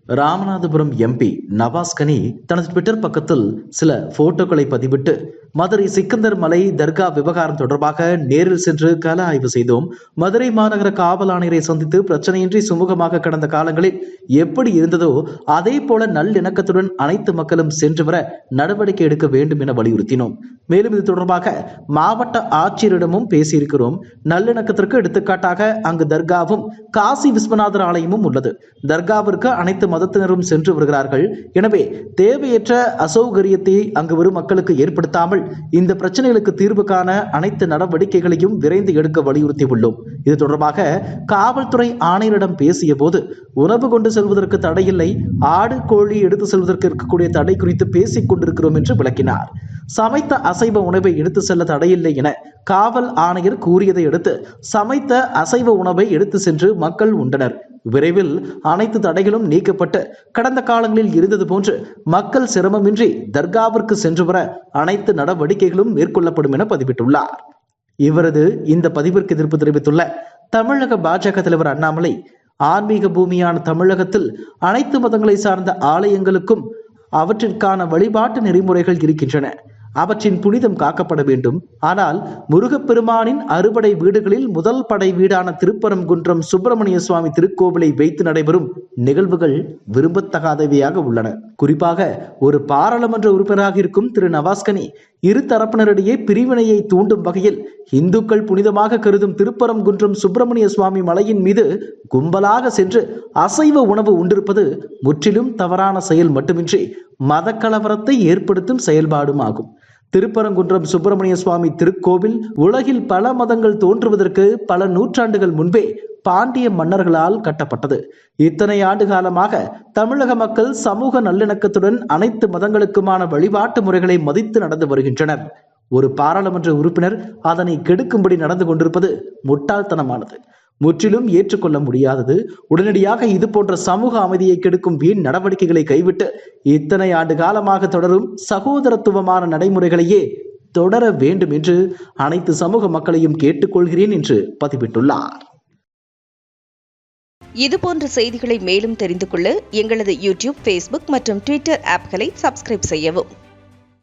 Ramanathapuram MP Navas Kani தனது Twitter பக்கத்தில் சில போட்டோக்களை பதிவிட்டு மதுரை சிக்கந்தர் மலை தர்கா விவகாரம் தொடர்பாக நேரில் சென்று கள ஆய்வு செய்தோம். மதுரை மாநகர காவல் ஆணையரை சந்தித்து பிரச்சனையின்றி சுமூகமாக கடந்த காலங்களில் எப்படி இருந்ததோ அதே போல நல்லிணக்கத்துடன் அனைத்து மக்களும் சென்று வர நடவடிக்கை எடுக்க வேண்டும் என வலியுறுத்தினோம். மேலும் இது தொடர்பாக மாவட்ட ஆட்சியரிடமும் பேசியிருக்கிறோம். நல்லிணக்கத்திற்கு எடுத்துக்காட்டாக அங்கு தர்காவும் காசி விஸ்வநாதர் ஆலயமும் உள்ளது. தர்காவிற்கு அனைத்து மதத்தினரும் சென்று வருகிறார்கள். எனவே தேவையற்ற அசௌகரியத்தை அங்கு வரும் மக்களுக்கு ஏற்படுத்தாமல் இந்த பிரச்சனைகளுக்கு தீர்வு காண அனைத்து நடவடிக்கைகளையும் விரைந்து எடுக்க வலியுறுத்தியுள்ளோம். இது தொடர்பாக காவல்துறை ஆணையரிடம் பேசிய போது உணவு கொண்டு செல்வதற்கு தடையில்லை, ஆடு கோழி எடுத்து செல்வதற்கு இருக்கக்கூடிய தடை குறித்து பேசிக் கொண்டிருக்கிறோம் என்று விளக்கினார். சமைத்த அசைவ உணவை எடுத்து செல்ல தடையில்லை என காவல் ஆணையர் கூறியதை அடுத்து சமைத்த அசைவ உணவை எடுத்து சென்று மக்கள் உண்டனர். விரைவில் அனைத்து தடைகளும் நீக்கப்பட்டு கடந்த காலங்களில் இருந்தது போன்று மக்கள் சிரமமின்றி தர்காவிற்கு சென்று வர அனைத்து நடவடிக்கைகளும் மேற்கொள்ளப்படும் என பதிவிட்டுள்ளார். இவரது இந்த பதிவிற்கு எதிர்ப்பு தெரிவித்துள்ள தமிழக பாஜக தலைவர் அண்ணாமலை, ஆன்மீக பூமியான தமிழகத்தில் அனைத்து மதங்களை சார்ந்த ஆலயங்களுக்கும் அவற்றிற்கான வழிபாட்டு நெறிமுறைகள் இருக்கின்றன. அவற்றின் புனிதம் காக்கப்பட வேண்டும். ஆனால் முருகப்பெருமானின் அறுபடை வீடுகளில் முதல் படை வீடான திருப்பரங்குன்றம் சுப்பிரமணிய சுவாமி திருக்கோவிலை வைத்து நடைபெறும் நிகழ்வுகள் விரும்பத்தகாதவையாக உள்ளன. குறிப்பாக ஒரு பாராளுமன்ற உறுப்பினராக இருக்கும் திரு நவாஸ்கனி இரு தரப்பினரிடையே பிரிவினையை தூண்டும் வகையில் இந்துக்கள் புனிதமாக கருதும் திருப்பரங்குன்றம் சுப்பிரமணிய சுவாமி மலையின் மீது கும்பலாக சென்று அசைவ உணவு உண்டிருப்பது முற்றிலும் தவறான செயல் மட்டுமின்றி மத கலவரத்தை ஏற்படுத்தும் செயல்பாடும் ஆகும். திருப்பரங்குன்றம் சுப்பிரமணிய சுவாமி திருக்கோவில் உலகில் பல மதங்கள் தோன்றுவதற்கு பல நூற்றாண்டுகள் முன்பே பாண்டிய மன்னர்களால் கட்டப்பட்டது. இத்தனை ஆண்டு காலமாக தமிழக மக்கள் சமூக நல்லிணக்கத்துடன் அனைத்து மதங்களுக்குமான வழிபாட்டு முறைகளை மதித்து நடந்து வருகின்றனர். ஒரு பாராளுமன்ற உறுப்பினர் அதனை கெடுக்கும்படி நடந்து கொண்டிருப்பது முட்டாள்தனமானது, முற்றிலும் ஏற்றுக்கொள்ள முடியாதது. உடனடியாக இது போன்ற சமூக அமைதியை கெடுக்கும் வீண் நடவடிக்கைகளை கைவிட்டு இத்தனை ஆண்டு காலமாக தொடரும் சகோதரத்துவமான நடைமுறைகளையே தொடர வேண்டும் என்று அனைத்து சமூக மக்களையும் கேட்டுக்கொள்கிறேன் என்று பதிவிட்டுள்ளார். இதுபோன்ற செய்திகளை மேலும் தெரிந்து கொள்ள எங்களது யூடியூப், ஃபேஸ்புக் மற்றும் ட்விட்டர் ஆப்களை சப்ஸ்கிரைப் செய்யவும்.